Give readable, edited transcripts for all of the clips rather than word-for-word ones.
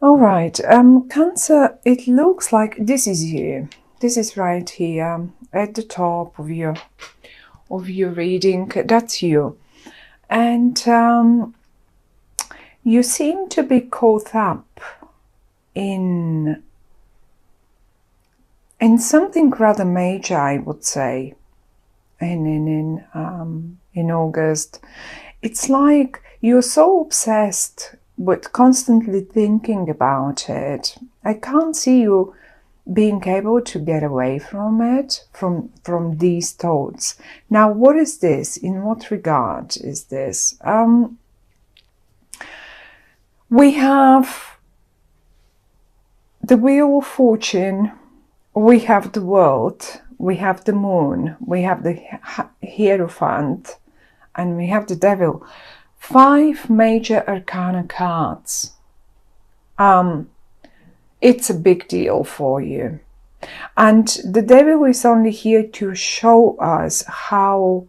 All right, Cancer, it looks like this is you. This is right here at the top of your reading. That's you. And you seem to be caught up in something rather major, I would say, in August. It's like you're so obsessed with constantly thinking about it. I can't see you being able to get away from it, from these thoughts. Now, what is this? In what regard is this? We have the Wheel of Fortune, we have the World, we have the Moon, we have the Hierophant, and we have the Devil. 5 major arcana cards. It's a big deal for you. And the Devil is only here to show us how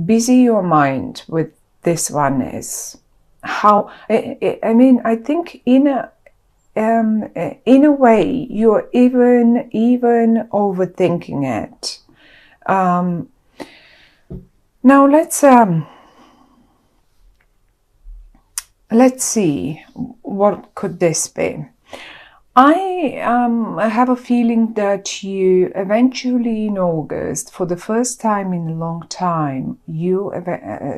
busy your mind with this one is. How, I mean, I think in a way, you're even overthinking it. Now let's see, what could this be? I have a feeling that you eventually in August, for the first time in a long time, you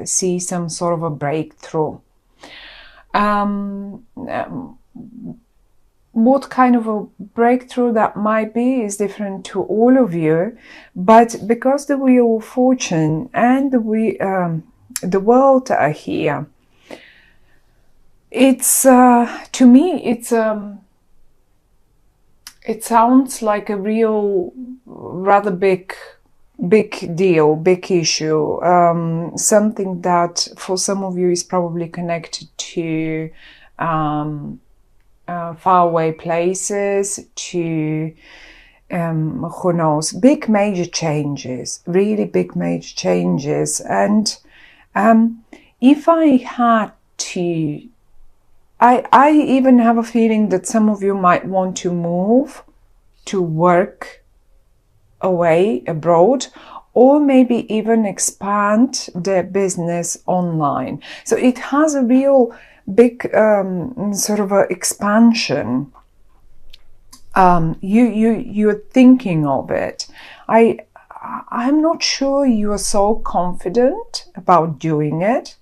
see some sort of a breakthrough. What kind of a breakthrough that might be is different to all of you, but because the Wheel of Fortune and the World are here, it's to me it sounds like a real rather big deal, big issue, something that for some of you is probably connected to faraway places, to who knows, big major changes, really big major changes. And if I had to, I even have a feeling that some of you might want to move to work away abroad, or maybe even expand their business online. So it has a real big sort of a expansion. You're thinking of it. I'm not sure you are so confident about doing it,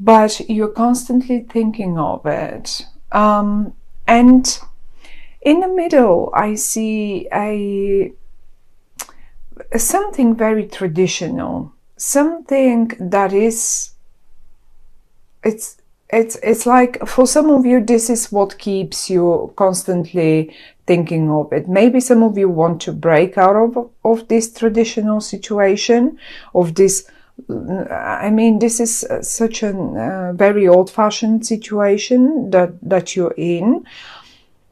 but you're constantly thinking of it. And in the middle, I see something very traditional, something that is, it's like for some of you, this is what keeps you constantly thinking of it. Maybe some of you want to break out of this traditional situation, of this. I mean, this is such a very old-fashioned situation that you're in,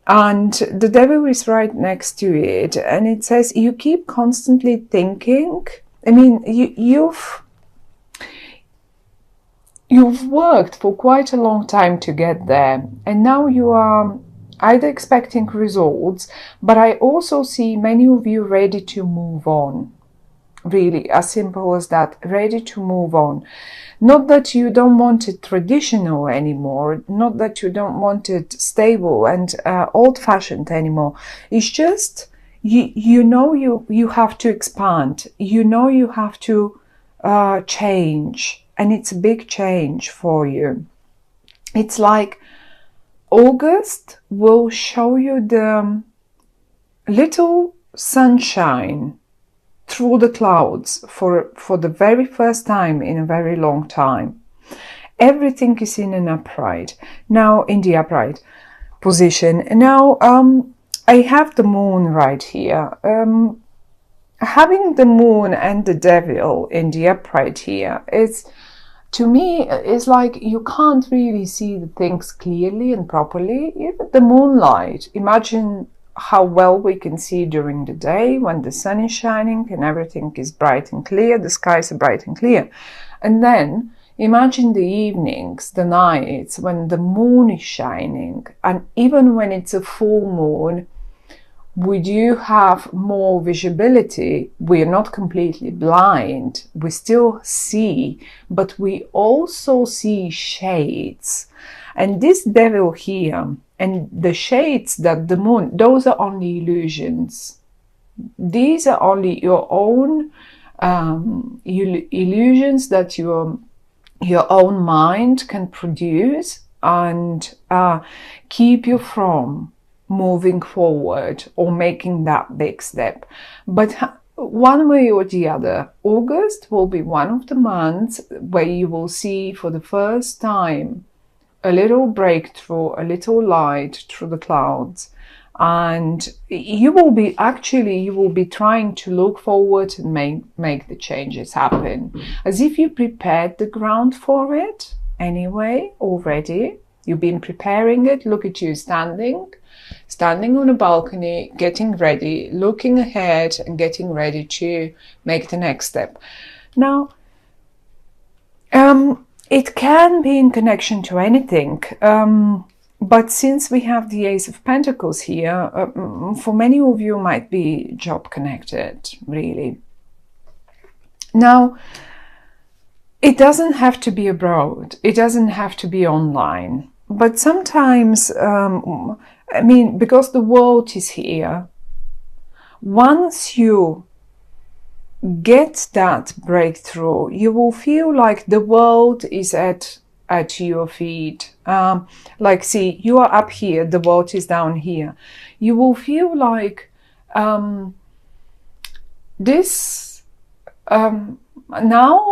and the Devil is right next to it, and it says you keep constantly thinking. I mean, you've worked for quite a long time to get there, and now you are either expecting results, but I also see many of you ready to move on. Really, as simple as that, ready to move on. Not that you don't want it traditional anymore, not that you don't want it stable and old-fashioned anymore. It's just you know you have to expand. You know you have to change, and it's a big change for you. It's like August will show you the little sunshine through the clouds for the very first time in a very long time. Everything is in an upright. Now, in the upright position. Now, I have the moon right here. Having the moon and the Devil in the upright here, to me, it's like you can't really see the things clearly and properly. Even the moonlight, imagine how well we can see during the day when the sun is shining and everything is bright and clear, the skies are bright and clear. And then Imagine the evenings, the nights when the moon is shining, and even when it's a full moon, we do have more visibility. We're not completely blind. We still see, but we also see shades. And this devil here and the shades that the moon, those are only illusions. These are only your own illusions that your own mind can produce and keep you from moving forward or making that big step. But one way or the other, August will be one of the months where you will see for the first time a little breakthrough, a little light through the clouds. And you will be trying to look forward and make the changes happen, as if you prepared the ground for it anyway already. You've been preparing it. Look at you standing on a balcony, getting ready, looking ahead and getting ready to make the next step. Now, it can be in connection to anything. But since we have the Ace of Pentacles here, for many of you might be job connected, really. Now, it doesn't have to be abroad. It doesn't have to be online. But sometimes, I mean, because the world is here, once you get that breakthrough, you will feel like the world is at your feet. Like, see, you are up here, the world is down here. You will feel like now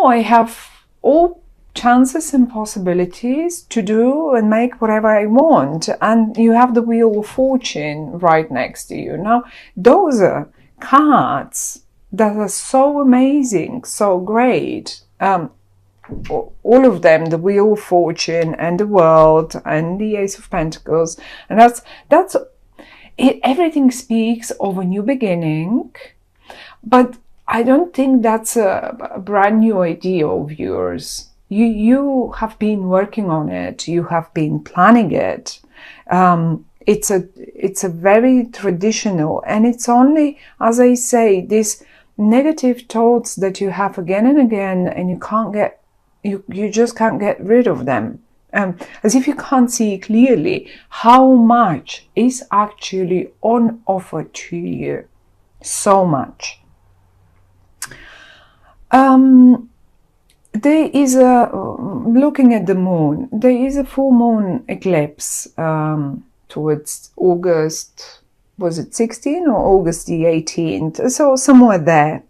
I have all chances and possibilities to do and make whatever I want, and you have the Wheel of Fortune right next to you. Now, those are cards that are so amazing, so great. All of them, the Wheel of Fortune and the World and the Ace of Pentacles, and that's it. Everything speaks of a new beginning, but I don't think that's a brand new idea of yours. You have been working on it. You have been planning it. It's a very traditional, and it's only, as I say, these negative thoughts that you have again and again, and you just can't get rid of them. As if you can't see clearly how much is actually on offer to you. So much. There is looking at the moon, there is a full moon eclipse towards August, was it 16 or August the 18th? So somewhere there,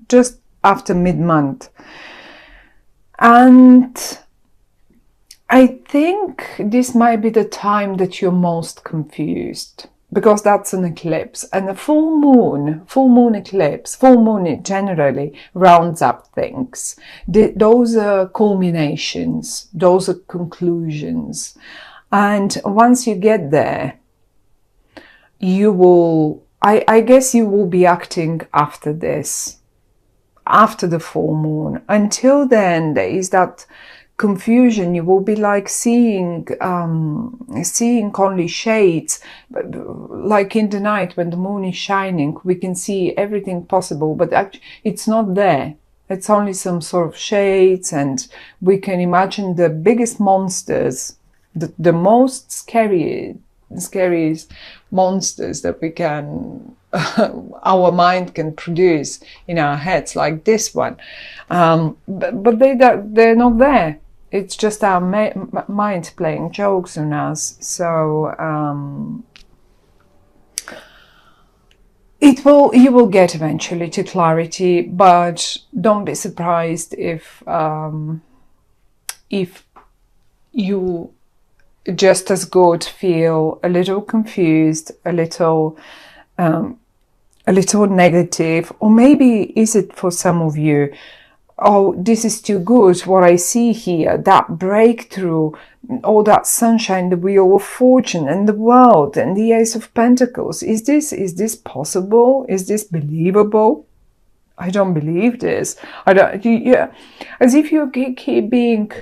just after mid-month. And I think this might be the time that you're most confused, because that's an eclipse, and a full moon eclipse, full moon generally rounds up things. Those are culminations, those are conclusions. And once you get there, you will, I guess you will be acting after this, after the full moon. Until then, there is that confusion. You will be like seeing only shades, like in the night when the moon is shining, we can see everything possible, but actually it's not there. It's only some sort of shades, and we can imagine the biggest monsters, the most scariest monsters that we can our mind can produce in our heads, like this one, but they're not there. It's just our mind playing jokes on us. So you will get eventually to clarity, but don't be surprised if you just as good feel a little confused, a little negative, or maybe is it for some of you, oh, this is too good, what I see here, that breakthrough, all that sunshine, the Wheel of Fortune and the World and the Ace of Pentacles. Is this possible? Is this believable? I don't believe this. I don't. Yeah, as if you keep being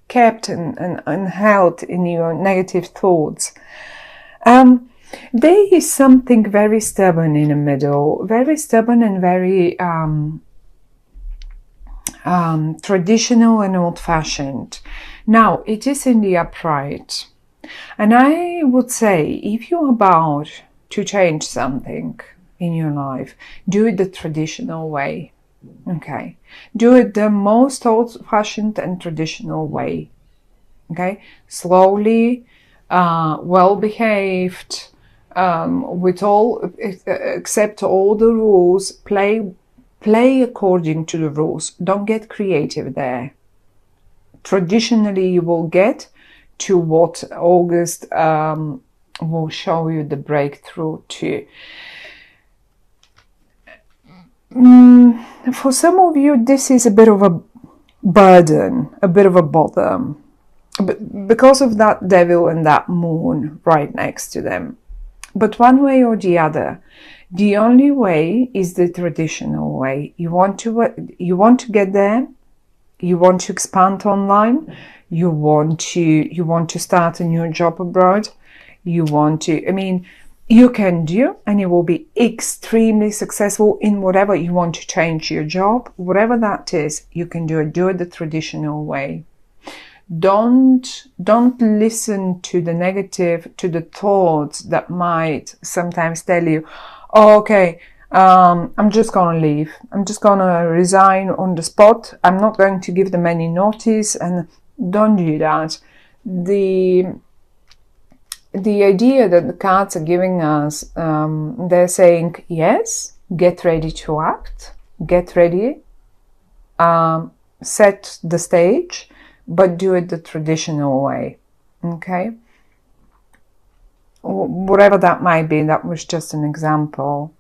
kept and held in your negative thoughts. There is something very stubborn in the middle, very stubborn and very traditional and old-fashioned. Now, it is in the upright. And I would say, if you're about to change something in your life, do it the traditional way. Okay? Do it the most old-fashioned and traditional way. Okay? Slowly, well-behaved, with all, accept all the rules, play according to the rules. Don't get creative there. Traditionally, you will get to what August will show you the breakthrough to. For some of you, this is a bit of a burden, a bit of a bother, because of that devil and that moon right next to them. But one way or the other, the only way is the traditional way. You want to get there. You want to expand online. You want to start a new job abroad. You want to. I mean, you can do, and you will be extremely successful in whatever you want to change your job, whatever that is. You can do it. Do it the traditional way. Don't listen to the negative, to the thoughts that might sometimes tell you, oh, okay, I'm just going to leave. I'm just going to resign on the spot. I'm not going to give them any notice. And don't do that. The idea that the cards are giving us, they're saying, yes, get ready to act. Get ready. Set the stage. But do it the traditional way, okay? Whatever that might be, that was just an example.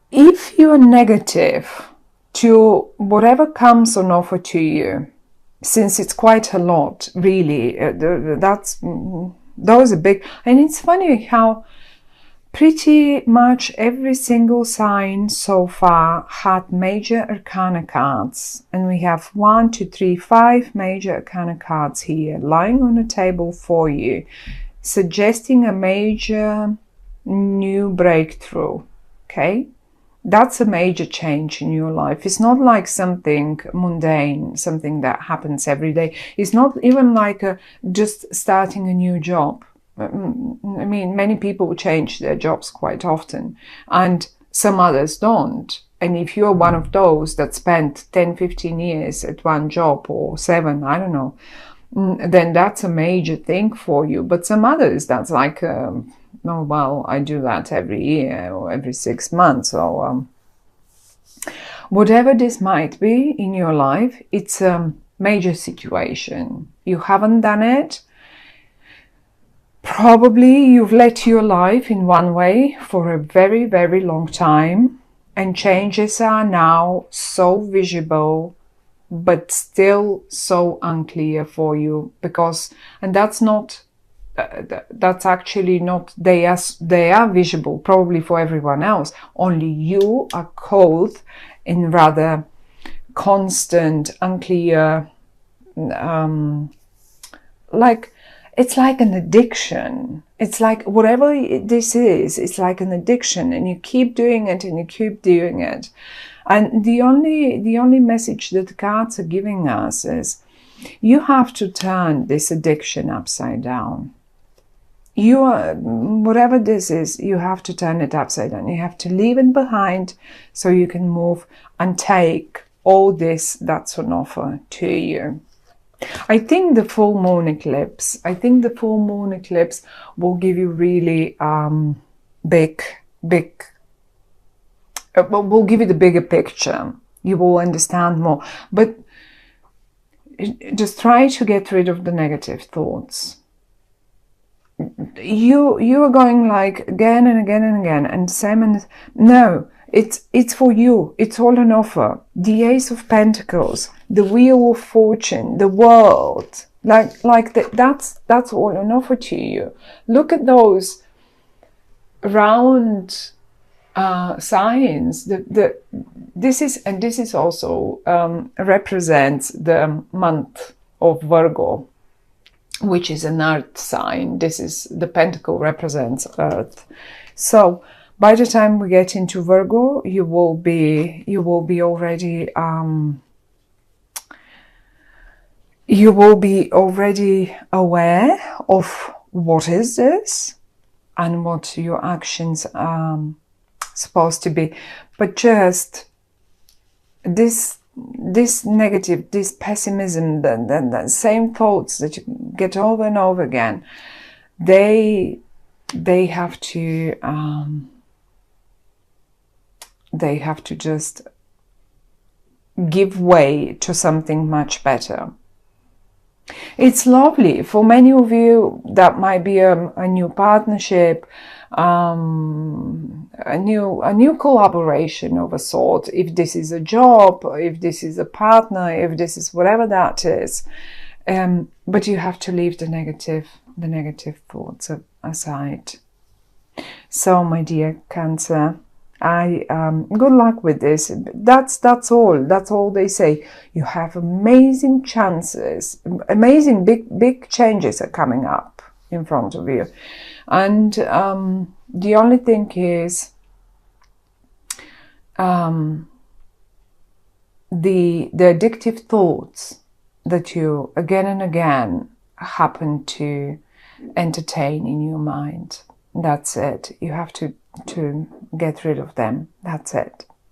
If you're negative to whatever comes on offer to you, since it's quite a lot, really, those are big. And it's funny how pretty much every single sign so far had major arcana cards, and we have 1, 2, 3, 5 major arcana cards here lying on the table for you, suggesting a major new breakthrough. Okay, that's a major change in your life. It's not like something mundane, something that happens every day. It's not even like just starting a new job. I mean, many people change their jobs quite often, and some others don't. And if you're one of those that spent 10, 15 years at one job, or 7, I don't know, then that's a major thing for you. But some others, that's like, oh, well, I do that every year or every 6 months. Or whatever this might be in your life, it's a major situation. You haven't done it. Probably you've led your life in one way for a very, very long time, and changes are now so visible, but still so unclear for you, because, and that's not, that's actually not, they are visible probably for everyone else, only you are caught in rather constant, unclear, like, it's like an addiction. It's like whatever this is, it's like an addiction, and you keep doing it and you keep doing it. And the only message that the cards are giving us is you have to turn this addiction upside down. You are, whatever this is, you have to turn it upside down. You have to leave it behind so you can move and take all this that's on offer to you. I think the full moon eclipse will give you really will give you the bigger picture. You will understand more. But just try to get rid of the negative thoughts. You are going like again and again and again, and same, and no, it's for you. It's all on offer. The Ace of Pentacles, the Wheel of Fortune, the World, that's all on offer to you. Look at those round signs. This is also represents the month of Virgo, which is an earth sign. This is the pentacle represents earth. So by the time we get into Virgo, you will be already aware of what is this and what your actions are supposed to be. But just this negative, this pessimism, the same thoughts that you get over and over again, they have to just give way to something much better. It's lovely. For many of you, that might be a new partnership, a new collaboration of a sort. If this is a job, if this is a partner, if this is whatever that is, but you have to leave the negative thoughts aside. So, my dear Cancer, good luck with this. That's all they say. You have amazing chances, amazing big changes are coming up in front of you, and the only thing is the addictive thoughts that you again and again happen to entertain in your mind. That's it. You have to get rid of them. That's it.